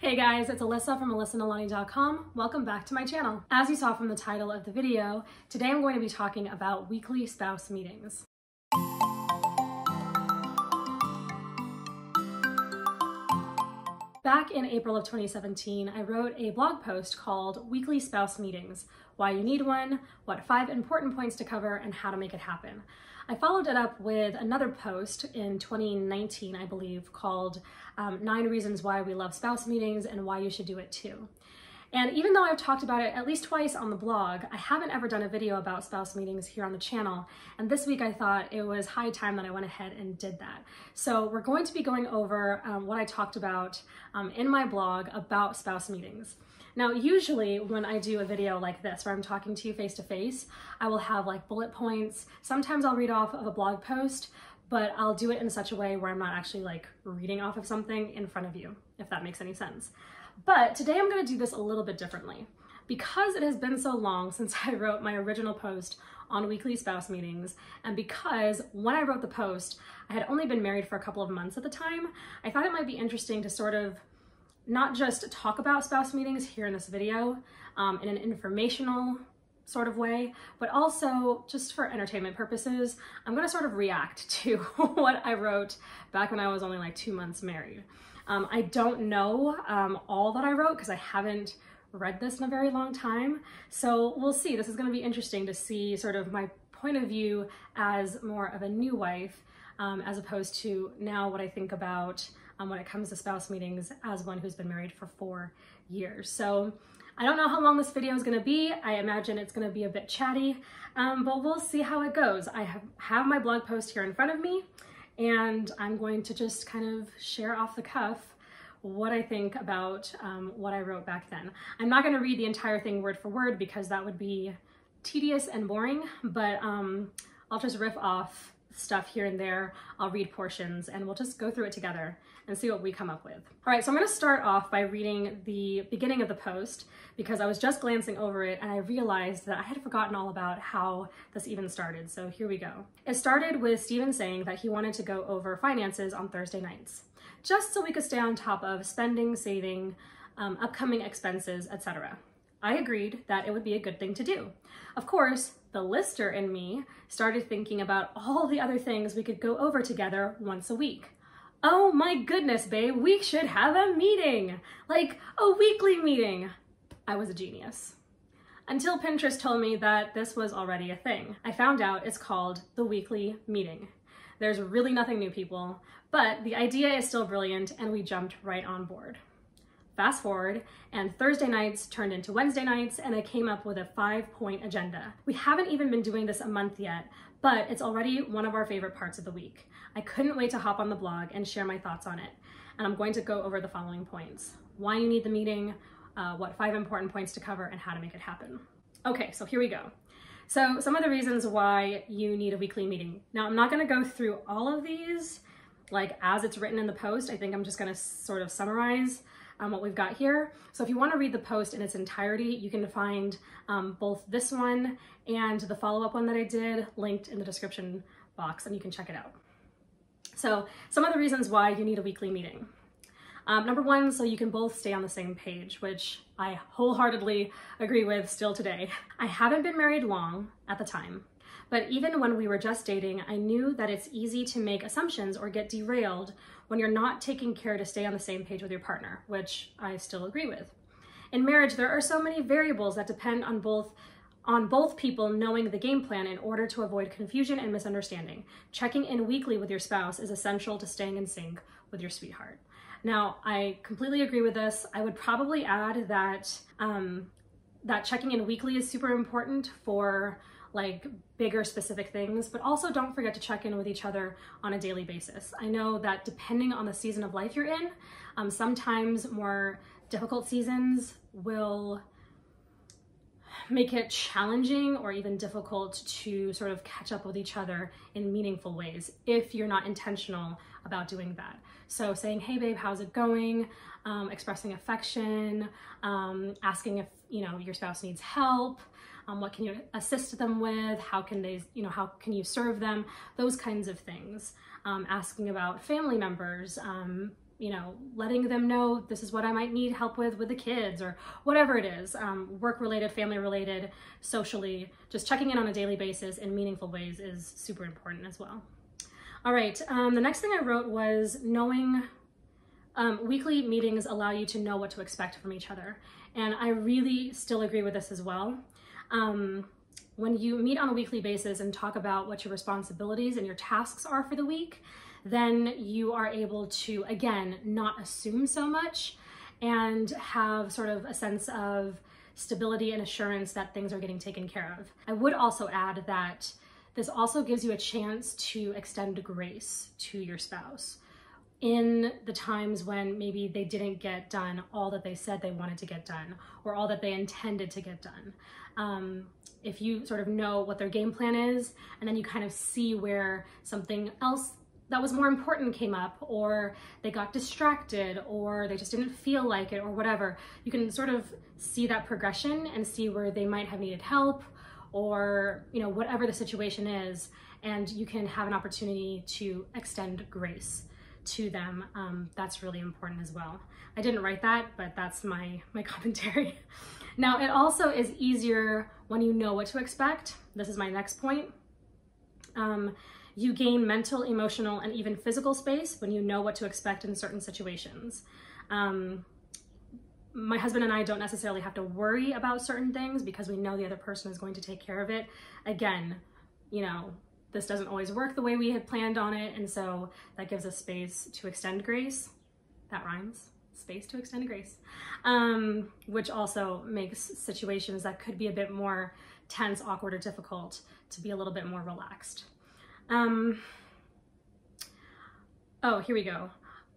Hey guys, it's Alyssa from AlyssaNalani.com. Welcome back to my channel. As you saw from the title of the video, today I'm going to be talking about weekly spouse meetings. Back in April of 2017, I wrote a blog post called Weekly Spouse Meetings: Why You Need One, What 5 Important Points to Cover, and How to Make It Happen. I followed it up with another post in 2019, I believe, called 9 Reasons Why We Love Spouse Meetings and Why You Should Do It Too. And even though I've talked about it at least twice on the blog, I haven't ever done a video about spouse meetings here on the channel. And this week I thought it was high time that I went ahead and did that. So we're going to be going over what I talked about in my blog about spouse meetings. Now, usually when I do a video like this, where I'm talking to you face to face, I will have like bullet points. Sometimes I'll read off of a blog post, but I'll do it in such a way where I'm not actually like reading off of something in front of you, if that makes any sense. But today I'm going to do this a little bit differently. Because it has been so long since I wrote my original post on weekly spouse meetings, and because when I wrote the post, I had only been married for a couple of months at the time, I thought it might be interesting to sort of not just talk about spouse meetings here in this video in an informational sort of way, but also just for entertainment purposes, I'm going to sort of react to what I wrote back when I was only like 2 months married. I don't know all that I wrote because I haven't read this in a very long time. So we'll see. This is going to be interesting to see sort of my point of view as more of a new wife, as opposed to now what I think about when it comes to spouse meetings as one who's been married for 4 years. So I don't know how long this video is going to be. I imagine it's going to be a bit chatty, but we'll see how it goes. I have my blog post here in front of me, and I'm going to just kind of share off the cuff what I think about what I wrote back then. I'm not going to read the entire thing word for word because that would be tedious and boring, but I'll just riff off stuff here and there. I'll read portions and we'll just go through it together and see what we come up with. All right, so I'm going to start off by reading the beginning of the post because I was just glancing over it and I realized that I had forgotten all about how this even started. So here we go. It started with Steven saying that he wanted to go over finances on Thursday nights, just so we could stay on top of spending, saving, upcoming expenses, etc. I agreed that it would be a good thing to do. Of course, the lister in me started thinking about all the other things we could go over together once a week. Oh my goodness, babe, we should have a meeting, like a weekly meeting. I was a genius. Until Pinterest told me that this was already a thing. I found out it's called the weekly meeting. There's really nothing new, people, but the idea is still brilliant and we jumped right on board. Fast forward, and Thursday nights turned into Wednesday nights, and I came up with a 5-point agenda. We haven't even been doing this a month yet, but it's already one of our favorite parts of the week. I couldn't wait to hop on the blog and share my thoughts on it, and I'm going to go over the following points: why you need the meeting, what 5 important points to cover, and how to make it happen. Okay, so here we go. So some of the reasons why you need a weekly meeting. Now, I'm not going to go through all of these like as it's written in the post. I think I'm just going to sort of summarize what we've got here. So if you want to read the post in its entirety, you can find both this one and the follow-up one that I did linked in the description box, and you can check it out. So some of the reasons why you need a weekly meeting. Number 1, so you can both stay on the same page, which I wholeheartedly agree with still today. I haven't been married long at the time, but even when we were just dating, I knew that it's easy to make assumptions or get derailed when you're not taking care to stay on the same page with your partner, which I still agree with. In marriage, there are so many variables that depend on both people knowing the game plan in order to avoid confusion and misunderstanding. Checking in weekly with your spouse is essential to staying in sync with your sweetheart. Now, I completely agree with this. I would probably add that that checking in weekly is super important for like bigger specific things, but also don't forget to check in with each other on a daily basis. I know that depending on the season of life you're in, sometimes more difficult seasons will make it challenging or even difficult to sort of catch up with each other in meaningful ways if you're not intentional about doing that. So saying, hey babe, how's it going? Expressing affection, asking if your spouse needs help, what can you assist them with? How can they, how can you serve them? Those kinds of things. Asking about family members, you know, letting them know this is what I might need help with the kids or whatever it is, work-related, family-related, socially, just checking in on a daily basis in meaningful ways is super important as well. All right, the next thing I wrote was knowing weekly meetings allow you to know what to expect from each other. And I really still agree with this as well. When you meet on a weekly basis and talk about what your responsibilities and your tasks are for the week, then you are able to, again, not assume so much and have sort of a sense of stability and assurance that things are getting taken care of. I would also add that this also gives you a chance to extend grace to your spouse in the times when maybe they didn't get done all that they said they wanted to get done or all that they intended to get done. If you sort of know what their game plan is, and then you kind of see where something else that was more important came up, or they got distracted, or they just didn't feel like it, or whatever, you can sort of see that progression and see where they might have needed help, or, you know, whatever the situation is, and you can have an opportunity to extend grace to them. That's really important as well. I didn't write that, but that's my commentary. Now, it also is easier when you know what to expect. This is my next point. You gain mental, emotional, and even physical space when you know what to expect in certain situations. My husband and I don't necessarily have to worry about certain things because we know the other person is going to take care of it. Again, you know, this doesn't always work the way we had planned on it, and so that gives us space to extend grace. That rhymes. Space to extend grace, which also makes situations that could be a bit more tense, awkward, or difficult to be a little bit more relaxed. Oh, here we go.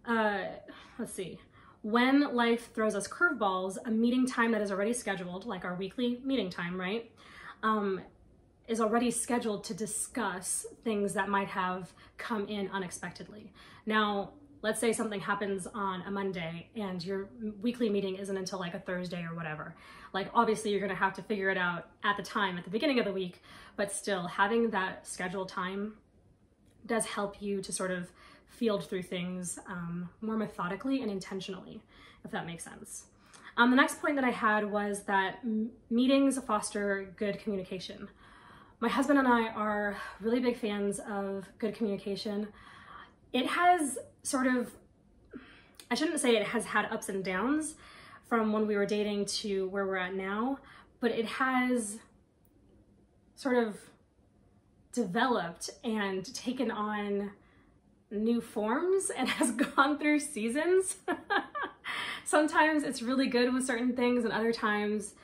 Let's see. When life throws us curveballs, a meeting time that is already scheduled, like our weekly meeting time, right, is already scheduled to discuss things that might have come in unexpectedly. Now, let's say something happens on a Monday and your weekly meeting isn't until like a Thursday or whatever. Like, obviously you're gonna have to figure it out at the time, at the beginning of the week, but still having that scheduled time does help you to sort of field through things more methodically and intentionally, if that makes sense. The next point that I had was that meetings foster good communication. My husband and I are really big fans of good communication. It has sort of, I shouldn't say it has had ups and downs from when we were dating to where we're at now, but it has sort of developed and taken on new forms and has gone through seasons. Sometimes it's really good with certain things, and other times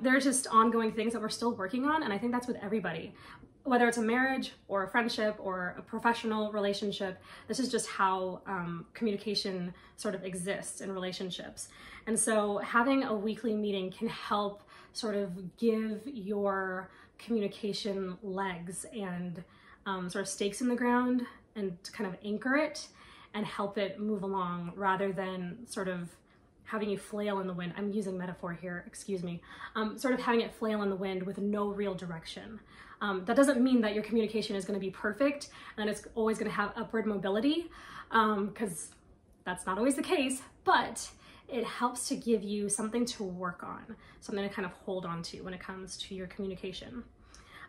there are just ongoing things that we're still working on, and I think that's with everybody. Whether it's a marriage or a friendship or a professional relationship, this is just how communication sort of exists in relationships. And so having a weekly meeting can help sort of give your communication legs and sort of stakes in the ground, and to kind of anchor it and help it move along rather than sort of having you flail in the wind. I'm using metaphor here, excuse me. Sort of having it flail in the wind with no real direction. That doesn't mean that your communication is going to be perfect and it's always going to have upward mobility, because that's not always the case, but it helps to give you something to work on, something to kind of hold on to when it comes to your communication.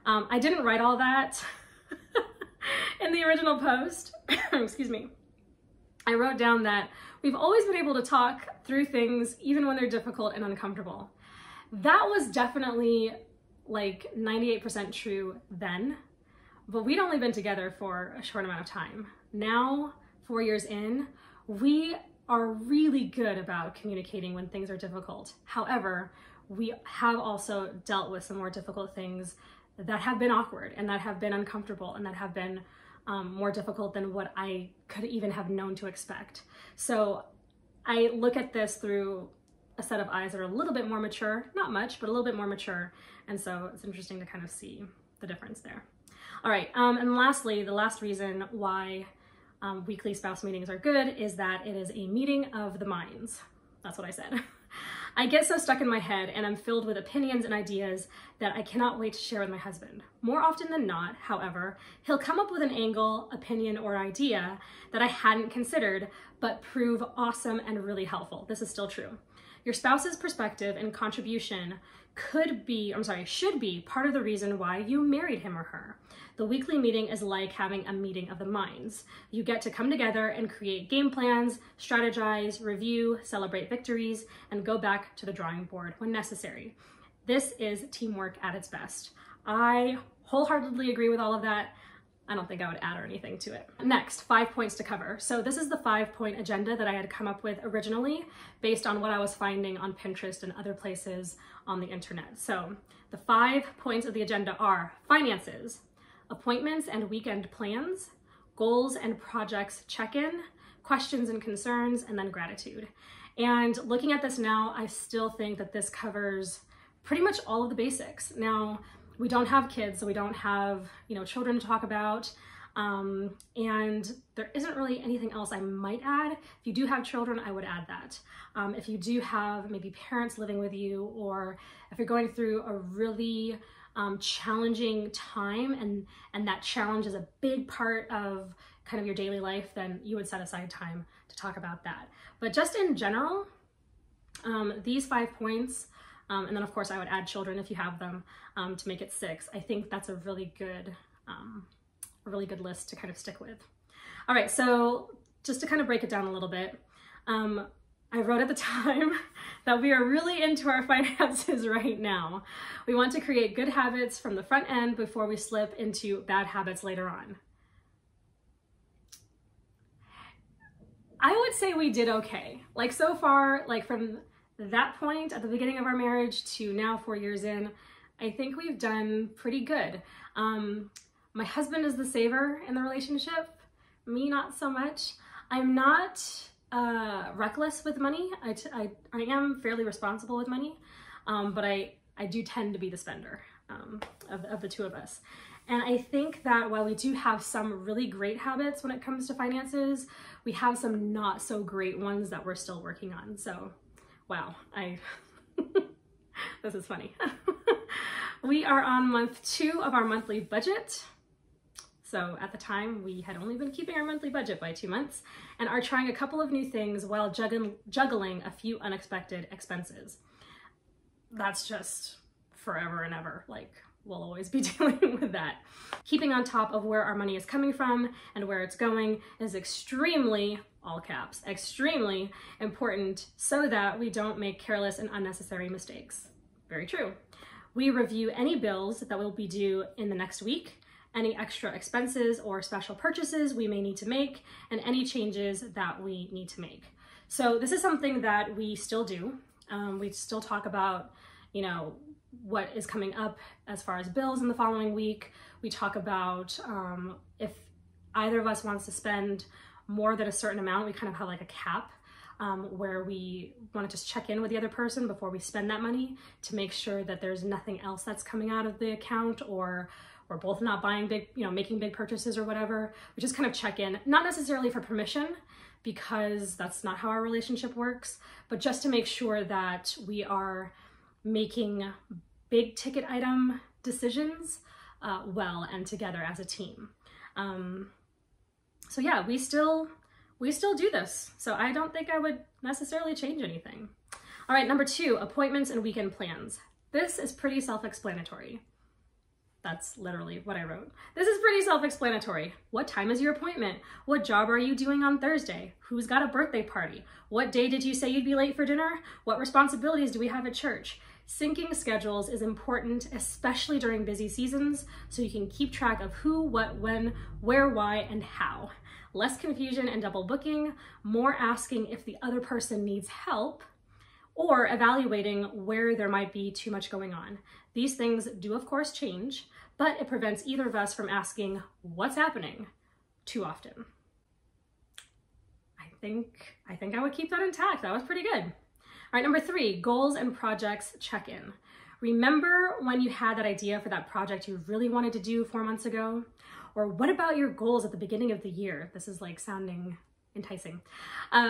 I didn't write all that in the original post, excuse me. I wrote down that we've always been able to talk through things even when they're difficult and uncomfortable. That was definitely like 98% true then, but we'd only been together for a short amount of time. Now, 4 years in, we are really good about communicating when things are difficult. However, we have also dealt with some more difficult things that have been awkward and that have been uncomfortable and that have been more difficult than what I could even have known to expect. So I look at this through a set of eyes that are a little bit more mature, not much, but a little bit more mature. And so it's interesting to kind of see the difference there. All right, and lastly, the last reason why weekly spouse meetings are good is that it is a meeting of the minds. That's what I said. I get so stuck in my head and I'm filled with opinions and ideas that I cannot wait to share with my husband. More often than not, however, he'll come up with an angle, opinion, or idea that I hadn't considered, but prove awesome and really helpful. This is still true. Your spouse's perspective and contribution should be part of the reason why you married him or her. The weekly meeting is like having a meeting of the minds. You get to come together and create game plans, strategize, review, celebrate victories, and go back to the drawing board when necessary. This is teamwork at its best. I wholeheartedly agree with all of that. I don't think I would add or anything to it. Next, 5 points to cover. So this is the 5-point agenda that I had come up with originally based on what I was finding on Pinterest and other places on the internet. So the 5 points of the agenda are finances, appointments and weekend plans, goals and projects check-in, questions and concerns, and then gratitude. And looking at this now, I still think that this covers pretty much all of the basics. Now, we don't have kids, so we don't have, children to talk about. And there isn't really anything else I might add. If you do have children, I would add that. If you do have maybe parents living with you, or if you're going through a really challenging time and that challenge is a big part of kind of your daily life, then you would set aside time to talk about that. But just in general, these 5 points, and then of course I would add children if you have them, to make it 6. I think that's a really good list to kind of stick with. All right, so just to kind of break it down a little bit, I wrote at the time that we are really into our finances right now. We want to create good habits from the front end before we slip into bad habits later on. I would say we did okay. Like so far, like from that point at the beginning of our marriage to now 4 years in, I think we've done pretty good. My husband is the saver in the relationship, me not so much. I'm not reckless with money. I am fairly responsible with money, but I do tend to be the spender of the two of us. And I think that while we do have some really great habits when it comes to finances, we have some not so great ones that we're still working on. So, wow, this is funny. We are on month 2 of our monthly budget. So at the time, we had only been keeping our monthly budget by 2 months and are trying a couple of new things while juggling a few unexpected expenses. That's just forever and ever. Like, we'll always be dealing with that. Keeping on top of where our money is coming from and where it's going is extremely, all caps, extremely important so that we don't make careless and unnecessary mistakes. Very true. We review any bills that will be due in the next week, any extra expenses or special purchases we may need to make, and any changes that we need to make. So this is something that we still do. We still talk about, what is coming up as far as bills in the following week. We talk about if either of us wants to spend more than a certain amount, we kind of have like a cap where we want to just check in with the other person before we spend that money to make sure that there's nothing else that's coming out of the account, or we're both not buying big, making big purchases or whatever. We just kind of check in, not necessarily for permission, because that's not how our relationship works, but just to make sure that we are making big ticket item decisions well and together as a team. So yeah, we still do this. So I don't think I would necessarily change anything. All right, number 2, appointments and weekend plans. This is pretty self-explanatory. That's literally what I wrote. This is pretty self-explanatory. What time is your appointment? What job are you doing on Thursday? Who's got a birthday party? What day did you say you'd be late for dinner? What responsibilities do we have at church? Syncing schedules is important, especially during busy seasons, so you can keep track of who, what, when, where, why, and how. Less confusion and double booking, more asking if the other person needs help, or evaluating where there might be too much going on. These things do of course change, but it prevents either of us from asking what's happening too often. I think I would keep that intact. That was pretty good. All right, number 3, goals and projects check-in. Remember when you had that idea for that project you really wanted to do 4 months ago? Or what about your goals at the beginning of the year? This is like sounding enticing.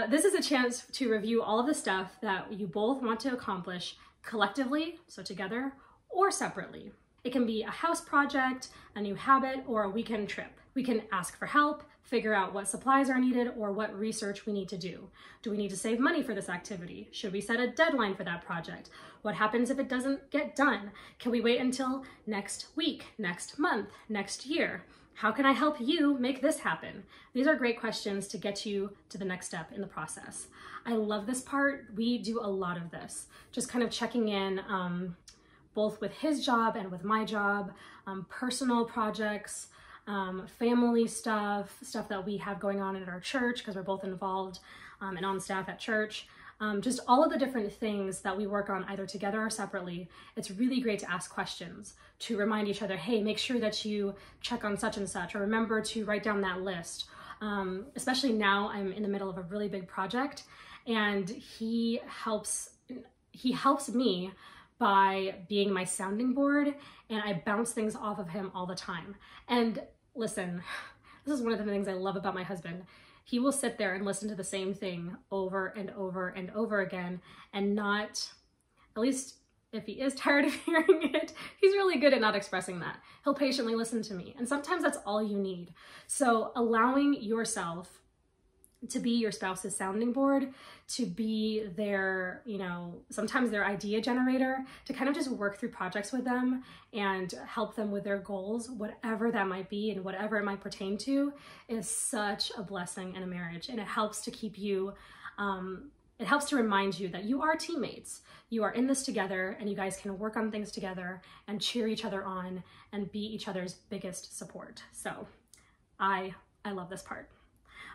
This is a chance to review all of the stuff that you both want to accomplish collectively, so together, or separately. It can be a house project, a new habit, or a weekend trip. We can ask for help, figure out what supplies are needed, or what research we need to do. Do we need to save money for this activity? Should we set a deadline for that project? What happens if it doesn't get done? Can we wait until next week, next month, next year? How can I help you make this happen? These are great questions to get you to the next step in the process. I love this part. We do a lot of this, just kind of checking in both with his job and with my job, personal projects, family stuff that we have going on at our church because we're both involved and on staff at church. Just all of the different things that we work on either together or separately. It's really great to ask questions, to remind each other, hey, make sure that you check on such and such, or remember to write down that list. Especially now I'm in the middle of a really big project, and he helps me by being my sounding board, and I bounce things off of him all the time. And listen, this is one of the things I love about my husband. He will sit there and listen to the same thing over and over and over again and not, at least if he is tired of hearing it, he's really good at not expressing that. He'll patiently listen to me. And sometimes that's all you need. So allowing yourself to be your spouse's sounding board, to be their, sometimes their idea generator, to kind of just work through projects with them and help them with their goals, whatever that might be and whatever it might pertain to, is such a blessing in a marriage. And it helps to keep you, it helps to remind you that you are teammates. You are in this together, and you guys can work on things together and cheer each other on and be each other's biggest support. So I love this part.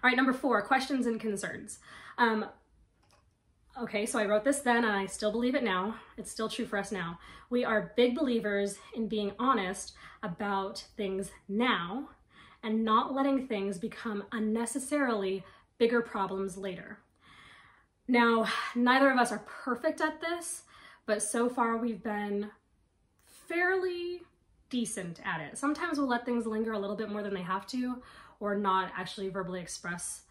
All right, number 4, questions and concerns. Okay, so I wrote this then, and I still believe it now. It's still true for us now. We are big believers in being honest about things now and not letting things become unnecessarily bigger problems later. Now, neither of us are perfect at this, but so far we've been fairly decent at it. Sometimes we'll let things linger a little bit more than they have to, or not actually verbally express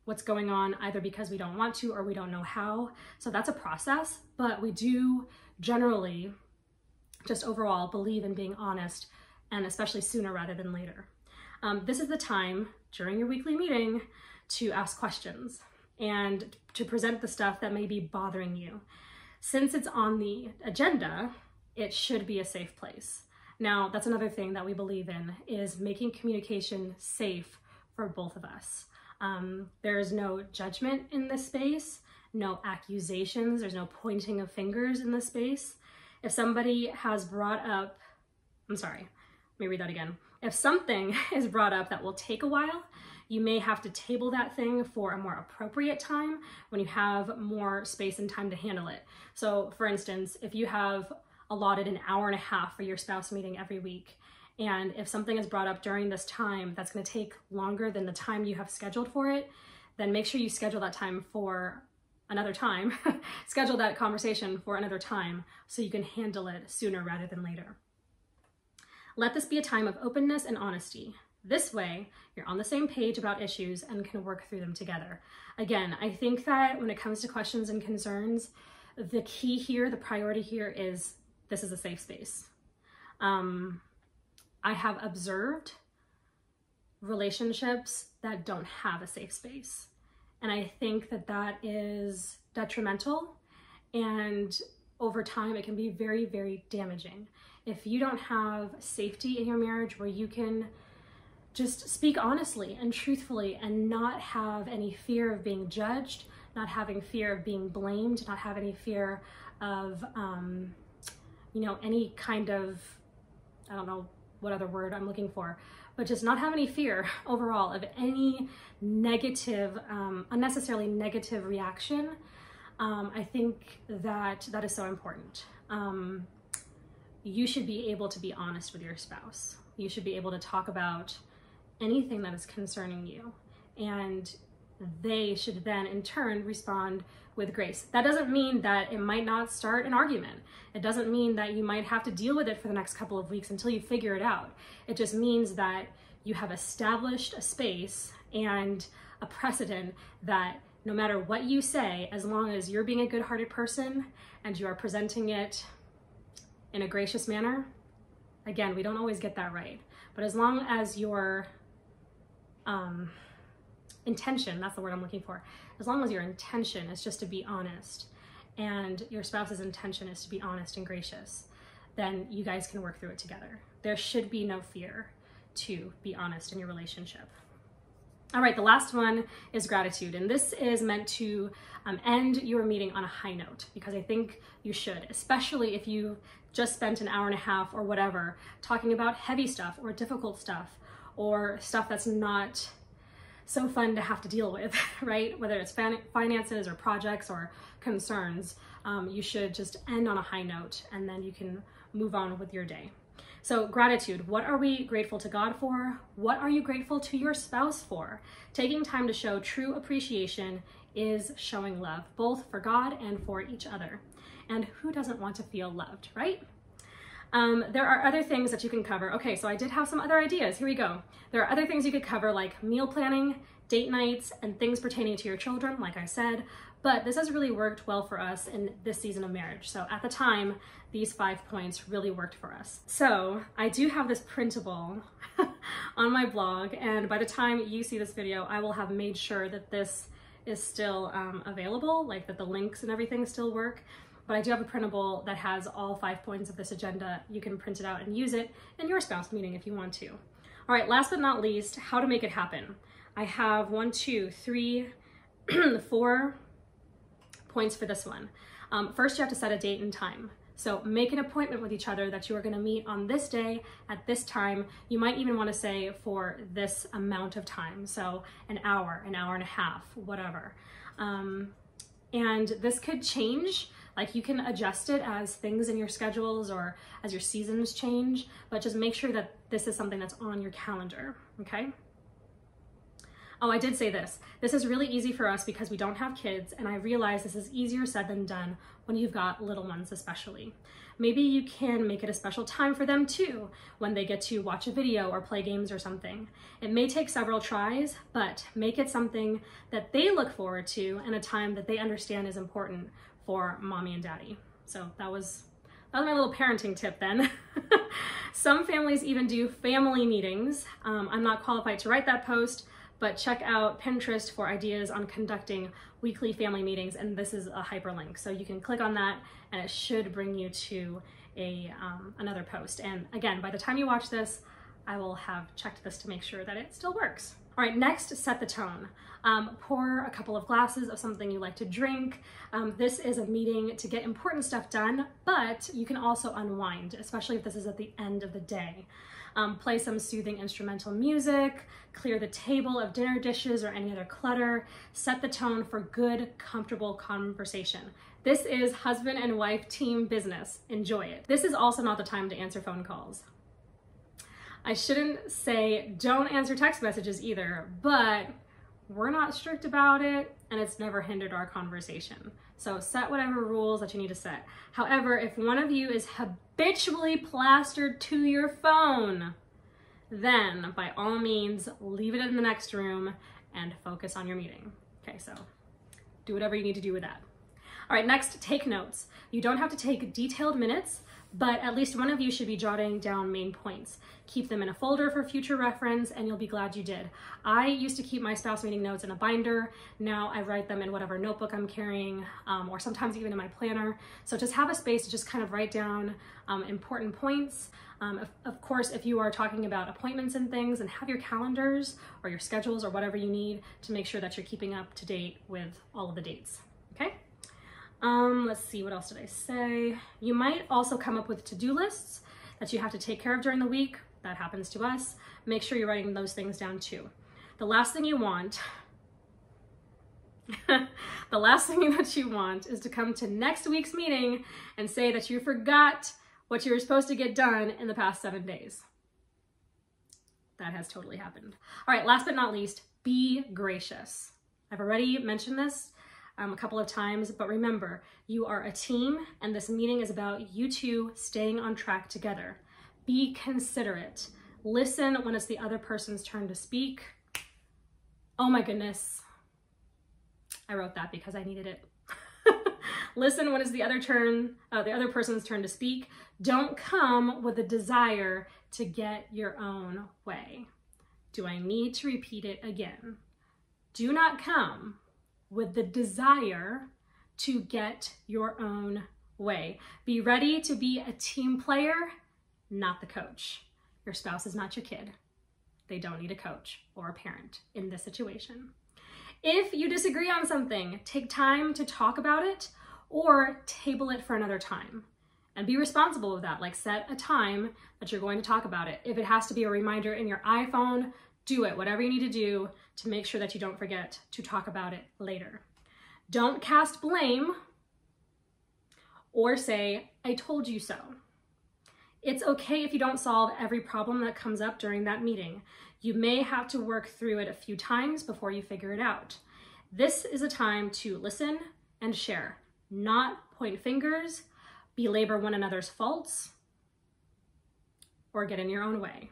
what's going on, either because we don't want to or we don't know how. So that's a process, but we do generally, just overall, believe in being honest, and especially sooner rather than later. This is the time during your weekly meeting to ask questions and to present the stuff that may be bothering you. Since it's on the agenda, it should be a safe place. Now, that's another thing that we believe in, is making communication safe for both of us. There is no judgment in this space, no accusations, there's no pointing of fingers in this space. If somebody has brought up, let me read that again. If something is brought up that will take a while, you may have to table that thing for a more appropriate time when you have more space and time to handle it. So for instance, if you have allotted an hour and a half for your spouse meeting every week, and if something is brought up during this time that's going to take longer than the time you have scheduled for it, then make sure you schedule that time for another time. Schedule that conversation for another time so you can handle it sooner rather than later. Let this be a time of openness and honesty. This way, you're on the same page about issues and can work through them together. Again, I think that when it comes to questions and concerns, the key here, the priority here is this is a safe space. I have observed relationships that don't have a safe space. And I think that that is detrimental, and over time it can be very, very damaging. If you don't have safety in your marriage where you can just speak honestly and truthfully and not have any fear of being judged, not having fear of being blamed, not have any fear of, any kind of, I don't know what other word I'm looking for, but just not have any fear overall of any negative, unnecessarily negative reaction. I think that that is so important. You should be able to be honest with your spouse. You should be able to talk about anything that is concerning you, and they should then in turn respond with grace. That doesn't mean that it might not start an argument. It doesn't mean that you might have to deal with it for the next couple of weeks until you figure it out. It just means that you have established a space and a precedent that no matter what you say, as long as you're being a good-hearted person and you are presenting it in a gracious manner, again, we don't always get that right, but as long as your intention, that's the word I'm looking for, as long as your intention is just to be honest and your spouse's intention is to be honest and gracious, then you guys can work through it together. There should be no fear to be honest in your relationship. All right, the last one is gratitude. And this is meant to end your meeting on a high note, because I think you should, especially if you just spent an hour and a half or whatever talking about heavy stuff or difficult stuff or stuff that's not so fun to have to deal with, right? Whether it's finances or projects or concerns, you should just end on a high note and then you can move on with your day. So gratitude, what are we grateful to God for? What are you grateful to your spouse for? Taking time to show true appreciation is showing love, both for God and for each other. And who doesn't want to feel loved, right? There are other things that you can cover. Okay, so I did have some other ideas. Here we go. There are other things you could cover like meal planning, date nights, and things pertaining to your children, like I said, but this has really worked well for us in this season of marriage. So at the time, these 5 points really worked for us. So I do have this printable on my blog, and by the time you see this video, I will have made sure that this is still available, like that the links and everything still work. But I do have a printable that has all 5 points of this agenda. You can print it out and use it in your spouse meeting if you want to. All right, last but not least, how to make it happen. I have 1, 2, 3, 4 points for this one. First, you have to set a date and time. So make an appointment with each other that you are going to meet on this day at this time. You might even want to say for this amount of time. So an hour and a half, whatever. And this could change. Like you can adjust it as things in your schedules or as your seasons change, but just make sure that this is something that's on your calendar, okay? Oh, I did say this. This is really easy for us because we don't have kids, and I realize this is easier said than done when you've got little ones especially. Maybe you can make it a special time for them too, when they get to watch a video or play games or something. It may take several tries, but make it something that they look forward to and a time that they understand is important for mommy and daddy. So that was my little parenting tip then. Some families even do family meetings. I'm not qualified to write that post, but check out Pinterest for ideas on conducting weekly family meetings, and this is a hyperlink. So you can click on that and it should bring you to another post. And again, by the time you watch this, I will have checked this to make sure that it still works. All right, next, set the tone. Pour a couple of glasses of something you like to drink. This is a meeting to get important stuff done, but you can also unwind, especially if this is at the end of the day. Play some soothing instrumental music, clear the table of dinner dishes or any other clutter, set the tone for good, comfortable conversation. This is husband and wife team business. Enjoy it. This is also not the time to answer phone calls. I shouldn't say don't answer text messages either, but we're not strict about it and it's never hindered our conversation. So set whatever rules that you need to set. However, if one of you is habitually plastered to your phone, then by all means, leave it in the next room and focus on your meeting. Okay, so do whatever you need to do with that. All right, next, take notes. You don't have to take detailed minutes, but at least one of you should be jotting down main points. Keep them in a folder for future reference and you'll be glad you did. I used to keep my spouse meeting notes in a binder. Now I write them in whatever notebook I'm carrying, or sometimes even in my planner. So just have a space to just kind of write down important points. Of course, if you are talking about appointments and things, and have your calendars or your schedules or whatever you need to make sure that you're keeping up to date with all of the dates, okay? Let's see, what else did I say? You might also come up with to-do lists that you have to take care of during the week. That happens to us. Make sure you're writing those things down too. The last thing you want, the last thing that you want is to come to next week's meeting and say that you forgot what you were supposed to get done in the past 7 days. That has totally happened. All right, last but not least, be gracious. I've already mentioned this a couple of times, but remember, you are a team and this meeting is about you two staying on track together. Be considerate. Listen when it's the other person's turn to speak. Oh my goodness. I wrote that because I needed it. Listen when it's the other person's turn to speak. Don't come with a desire to get your own way. Do I need to repeat it again? Do not come with the desire to get your own way. Be ready to be a team player, not the coach. Your spouse is not your kid. They don't need a coach or a parent in this situation. If you disagree on something, take time to talk about it or table it for another time. And be responsible with that, like set a time that you're going to talk about it. If it has to be a reminder in your iPhone, do it, whatever you need to do to make sure that you don't forget to talk about it later. Don't cast blame or say, I told you so. It's okay if you don't solve every problem that comes up during that meeting. You may have to work through it a few times before you figure it out. This is a time to listen and share, not point fingers, belabor one another's faults, or get in your own way.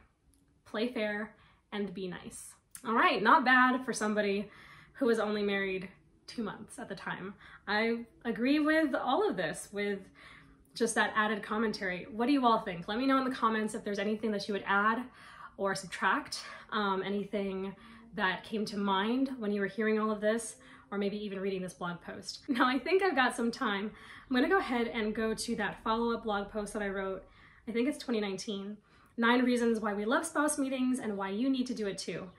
Play fair and be nice. All right, not bad for somebody who was only married 2 months at the time. I agree with all of this, with just that added commentary. What do you all think? Let me know in the comments if there's anything that you would add or subtract, anything that came to mind when you were hearing all of this, or maybe even reading this blog post. Now, I think I've got some time. I'm gonna go ahead and go to that follow-up blog post that I wrote, I think it's 2019, 9 reasons why we love spouse meetings and why you need to do it too.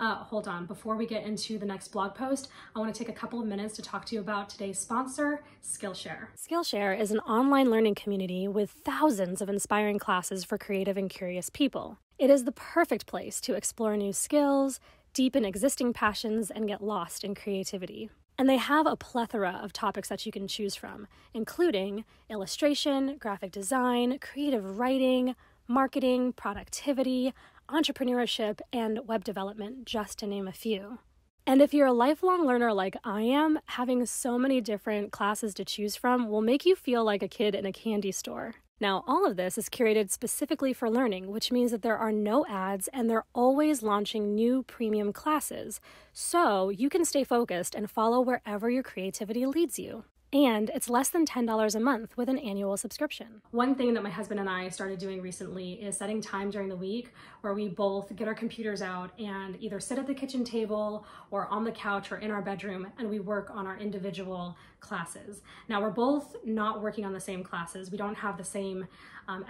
Hold on, before we get into the next blog post, I want to take a couple of minutes to talk to you about today's sponsor, Skillshare. Skillshare is an online learning community with thousands of inspiring classes for creative and curious people. It is the perfect place to explore new skills, deepen existing passions, and get lost in creativity. And they have a plethora of topics that you can choose from, including illustration, graphic design, creative writing, marketing, productivity, entrepreneurship, and web development, just to name a few. And if you're a lifelong learner like I am, having so many different classes to choose from will make you feel like a kid in a candy store. Now, all of this is curated specifically for learning, which means that there are no ads and they're always launching new premium classes, so you can stay focused and follow wherever your creativity leads you. And it's less than $10 a month with an annual subscription. One thing that my husband and I started doing recently is setting time during the week where we both get our computers out and either sit at the kitchen table or on the couch or in our bedroom, and we work on our individual classes. Now, we're both not working on the same classes. We don't have the same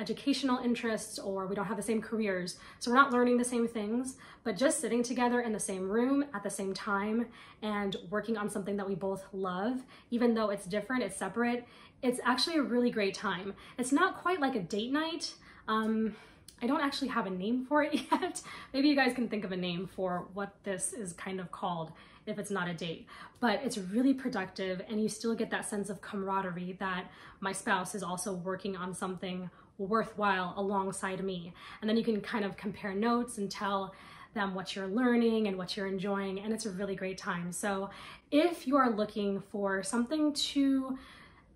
educational interests, or we don't have the same careers. So we're not learning the same things, but just sitting together in the same room at the same time and working on something that we both love, even though it's different, it's separate, it's actually a really great time. It's not quite like a date night. I don't actually have a name for it yet. Maybe you guys can think of a name for what this is kind of called if it's not a date, but it's really productive, and you still get that sense of camaraderie that my spouse is also working on something worthwhile alongside me. And then you can kind of compare notes and tell them what you're learning and what you're enjoying, and it's a really great time. So if you are looking for something to,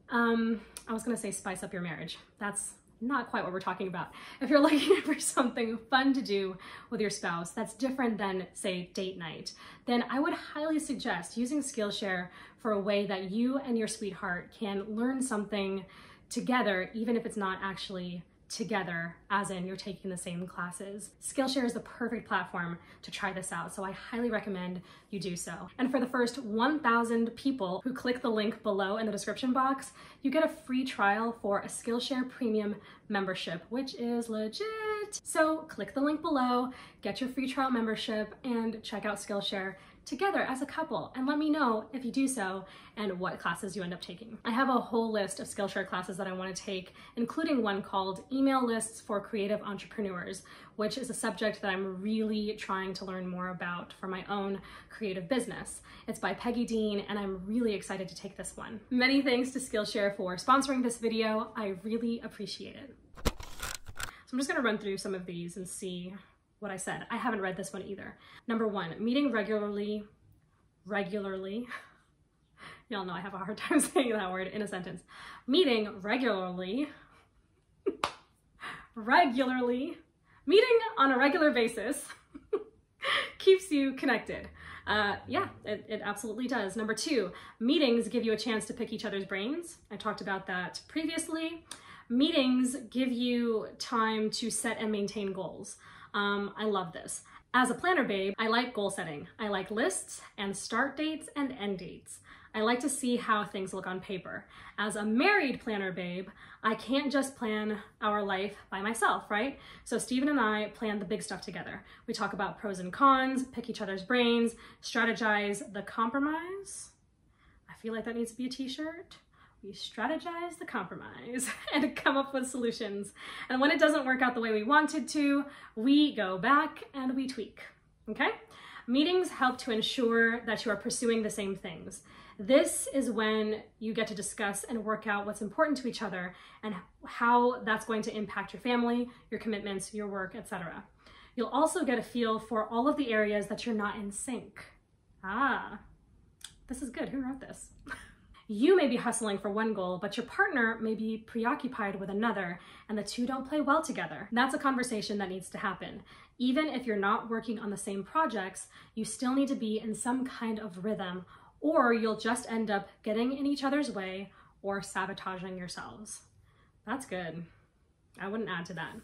I was gonna say spice up your marriage. That's not quite what we're talking about. If you're looking for something fun to do with your spouse that's different than, say, date night, then I would highly suggest using Skillshare for a way that you and your sweetheart can learn something together, even if it's not actually together, as in you're taking the same classes. Skillshare is the perfect platform to try this out, so I highly recommend you do so. And for the first 1,000 people who click the link below in the description box, you get a free trial for a Skillshare Premium membership, which is legit. So click the link below, get your free trial membership, and check out Skillshare together as a couple, and let me know if you do so and what classes you end up taking. I have a whole list of Skillshare classes that I want to take, including one called Email Lists for Creative Entrepreneurs, which is a subject that I'm really trying to learn more about for my own creative business. It's by Peggy Dean, and I'm really excited to take this one. Many thanks to Skillshare for sponsoring this video. I really appreciate it. So I'm just gonna run through some of these and see what I said. I haven't read this one either. Number 1, meeting regularly. Y'all know I have a hard time saying that word in a sentence. Meeting regularly Meeting on a regular basis keeps you connected. Yeah, it absolutely does. Number 2, meetings give you a chance to pick each other's brains. I talked about that previously. Meetings give you time to set and maintain goals. I love this. As a planner babe, I like goal setting. I like lists and start dates and end dates. I like to see how things look on paper. As a married planner babe, I can't just plan our life by myself, right? So Steven and I plan the big stuff together. We talk about pros and cons, pick each other's brains, strategize the compromise. I feel like that needs to be a t-shirt. We strategize the compromise and come up with solutions. And when it doesn't work out the way we wanted to, we go back and we tweak, okay? Meetings help to ensure that you are pursuing the same things. This is when you get to discuss and work out what's important to each other and how that's going to impact your family, your commitments, your work, etc. You'll also get a feel for all of the areas that you're not in sync. Ah, this is good. Who wrote this? You may be hustling for one goal, but your partner may be preoccupied with another, and the two don't play well together. That's a conversation that needs to happen. Even if you're not working on the same projects, you still need to be in some kind of rhythm, or you'll just end up getting in each other's way or sabotaging yourselves. That's good. I wouldn't add to that.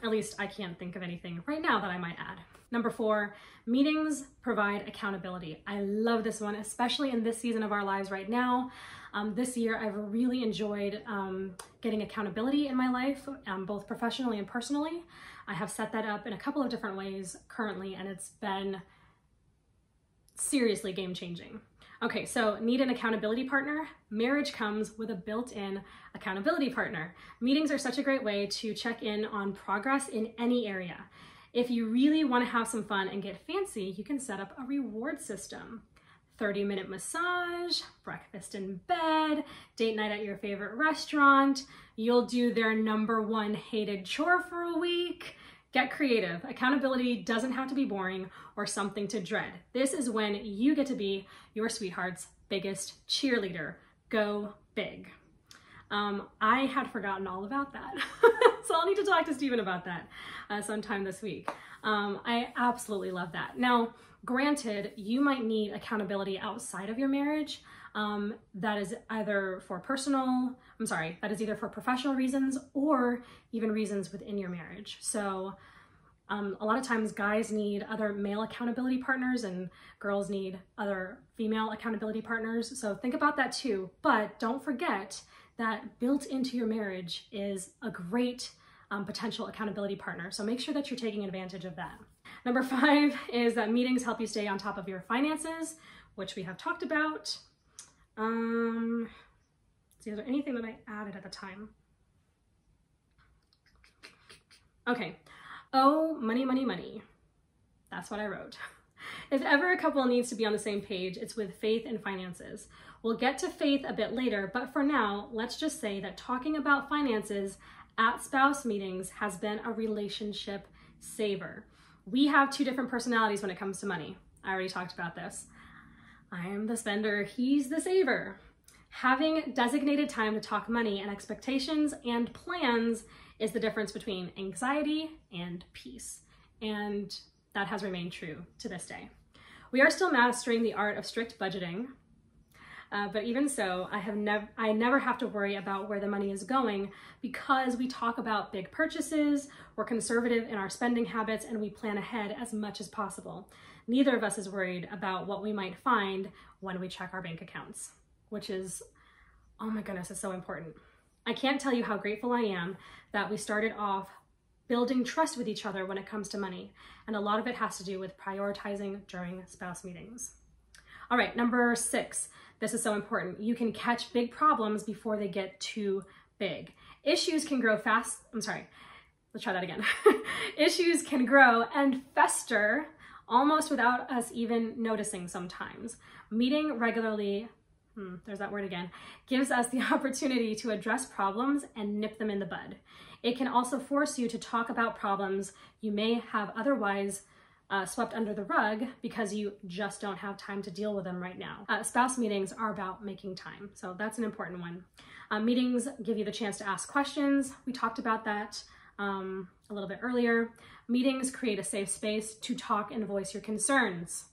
At least I can't think of anything right now that I might add. Number 4, meetings provide accountability. I love this one, especially in this season of our lives right now. This year, I've really enjoyed getting accountability in my life, both professionally and personally. I have set that up in a couple of different ways currently, and it's been seriously game-changing. Okay, so need an accountability partner? Marriage comes with a built-in accountability partner. Meetings are such a great way to check in on progress in any area. If you really want to have some fun and get fancy, you can set up a reward system. 30-minute massage, breakfast in bed, date night at your favorite restaurant. You'll do their #1 hated chore for a week. Get creative. Accountability doesn't have to be boring or something to dread. This is when you get to be your sweetheart's biggest cheerleader. Go big. I had forgotten all about that. So I'll need to talk to Steven about that sometime this week. I absolutely love that. Now, granted, you might need accountability outside of your marriage. That is either for either for professional reasons or even reasons within your marriage. So a lot of times guys need other male accountability partners and girls need other female accountability partners. So think about that too, but don't forget that built into your marriage is a great potential accountability partner. So make sure that you're taking advantage of that. Number 5 is that meetings help you stay on top of your finances, which we have talked about. See, is there anything that I added at the time? Okay. Oh, money, money, money. That's what I wrote. If ever a couple needs to be on the same page, it's with faith and finances. We'll get to faith a bit later, but for now, let's just say that talking about finances at spouse meetings has been a relationship saver. We have 2 different personalities when it comes to money. I already talked about this. I am the spender, he's the saver. Having designated time to talk money and expectations and plans is the difference between anxiety and peace. And that has remained true to this day. We are still mastering the art of strict budgeting, but even so, I never have to worry about where the money is going because we talk about big purchases, we're conservative in our spending habits, and we plan ahead as much as possible. Neither of us is worried about what we might find when we check our bank accounts, which is, oh my goodness, it's so important. I can't tell you how grateful I am that we started off building trust with each other when it comes to money, and a lot of it has to do with prioritizing during spouse meetings. All right, number 6. This is so important. You can catch big problems before they get too big. Issues can grow fast. Let's try that again. Issues can grow and fester almost without us even noticing sometimes. Meeting regularly, there's that word again, gives us the opportunity to address problems and nip them in the bud. It can also force you to talk about problems you may have otherwise swept under the rug because you just don't have time to deal with them right now. Spouse meetings are about making time, so that's an important one. Meetings give you the chance to ask questions. We talked about that a little bit earlier. Meetings create a safe space to talk and voice your concerns.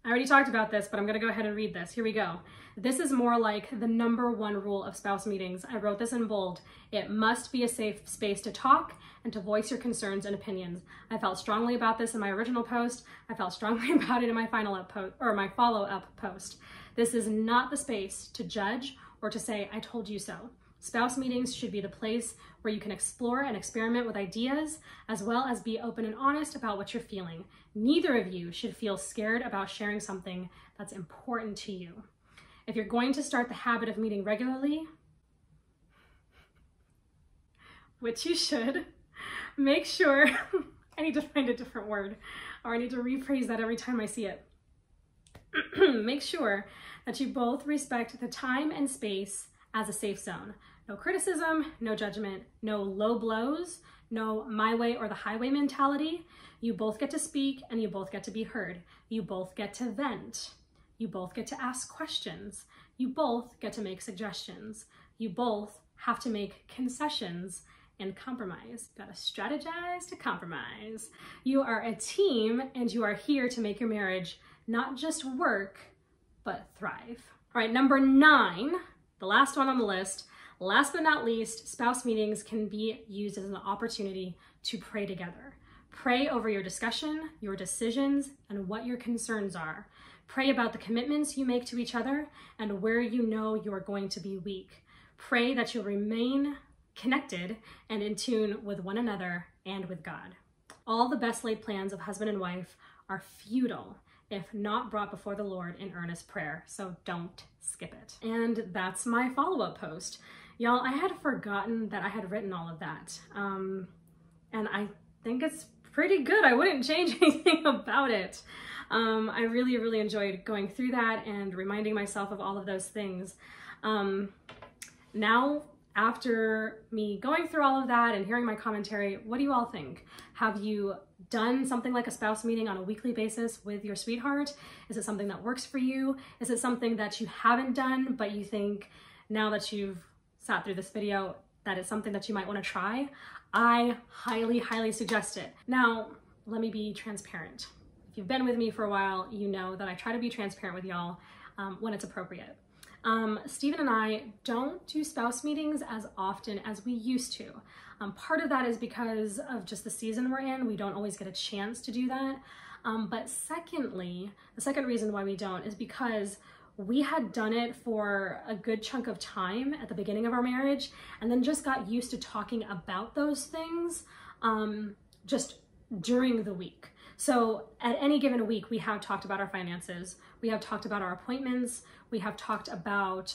I already talked about this, but I'm gonna go ahead and read this. Here we go. This is more like the #1 rule of spouse meetings. I wrote this in bold. It must be a safe space to talk and to voice your concerns and opinions. I felt strongly about this in my original post. I felt strongly about it in my my follow-up post. This is not the space to judge or to say, I told you so. Spouse meetings should be the place where you can explore and experiment with ideas, as well as be open and honest about what you're feeling. Neither of you should feel scared about sharing something that's important to you. If you're going to start the habit of meeting regularly, which you should, make sure, I need to find a different word, or I need to rephrase that every time I see it. Make sure that you both respect the time and space as a safe zone. No criticism, no judgment, no low blows, no my way or the highway mentality. You both get to speak and you both get to be heard. You both get to vent. You both get to ask questions. You both get to make suggestions. You both have to make concessions and compromise. You gotta strategize to compromise. You are a team and you are here to make your marriage not just work, but thrive. All right, #9, the last one on the list. Last but not least, spouse meetings can be used as an opportunity to pray together. Pray over your discussion, your decisions, and what your concerns are. Pray about the commitments you make to each other and where you know you are going to be weak. Pray that you'll remain connected and in tune with one another and with God. All the best laid plans of husband and wife are futile if not brought before the Lord in earnest prayer, so don't skip it. And that's my follow-up post. Y'all, I had forgotten that I had written all of that. And I think it's pretty good. I wouldn't change anything about it. I really, really enjoyed going through that and reminding myself of all of those things. Now, after me going through all of that and hearing my commentary, what do you all think? Have you done something like a spouse meeting on a weekly basis with your sweetheart? Is it something that works for you? Is it something that you haven't done, but you think now that you've sat through this video that it's something that you might want to try? I highly, highly suggest it. Now, let me be transparent. If you've been with me for a while, you know that I try to be transparent with y'all when it's appropriate. Stephen and I don't do spouse meetings as often as we used to. Part of that is because of just the season we're in. We don't always get a chance to do that. But secondly, the second reason why we don't is because we had done it for a good chunk of time at the beginning of our marriage and then just got used to talking about those things just during the week. So at any given week, we have talked about our finances, we have talked about our appointments, we have talked about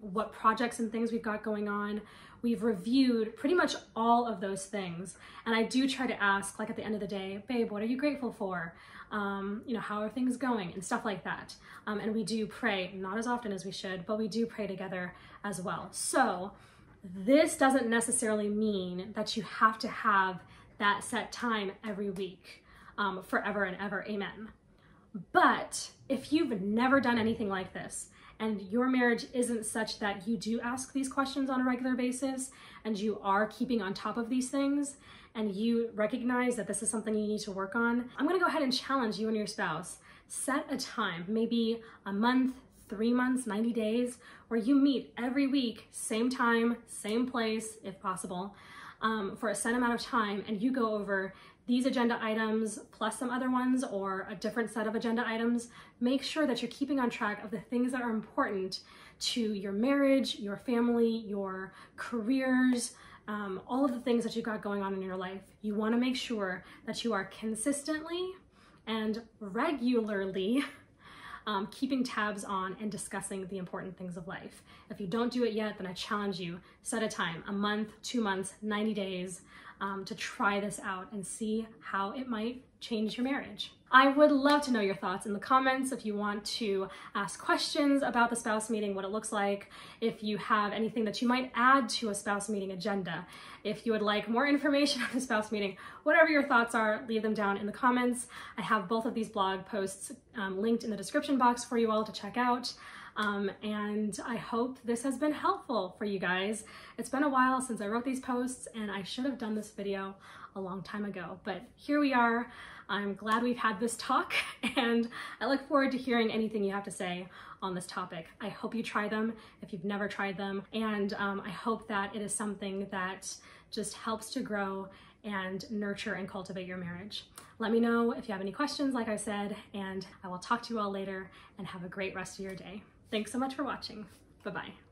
what projects and things we've got going on. We've reviewed pretty much all of those things. And I do try to ask, like at the end of the day, babe, what are you grateful for? You know, how are things going and stuff like that. And we do pray, not as often as we should, but we do pray together as well. So this doesn't necessarily mean that you have to have that set time every week. Forever and ever, amen. But if you've never done anything like this and your marriage isn't such that you do ask these questions on a regular basis and you are keeping on top of these things and you recognize that this is something you need to work on, I'm gonna go ahead and challenge you and your spouse. Set a time, maybe a month, 3 months, 90 days, where you meet every week, same time, same place, if possible, for a set amount of time, and you go over these agenda items plus some other ones or a different set of agenda items. Make sure that you're keeping on track of the things that are important to your marriage, your family, your careers, all of the things that you've got going on in your life. You want to make sure that you are consistently and regularly keeping tabs on and discussing the important things of life. If you don't do it yet, then I challenge you, set a time, a month, 2 months, 90 days, to try this out and see how it might change your marriage. I would love to know your thoughts in the comments. If you want to ask questions about the spouse meeting, what it looks like, if you have anything that you might add to a spouse meeting agenda, if you would like more information on the spouse meeting, whatever your thoughts are, leave them down in the comments. I have both of these blog posts linked in the description box for you all to check out. And I hope this has been helpful for you guys. It's been a while since I wrote these posts, and I should have done this video a long time ago, but here we are. I'm glad we've had this talk, and I look forward to hearing anything you have to say on this topic. I hope you try them if you've never tried them, and I hope that it is something that just helps to grow and nurture and cultivate your marriage. Let me know if you have any questions, like I said, and I will talk to you all later, and have a great rest of your day. Thanks so much for watching. Bye-bye.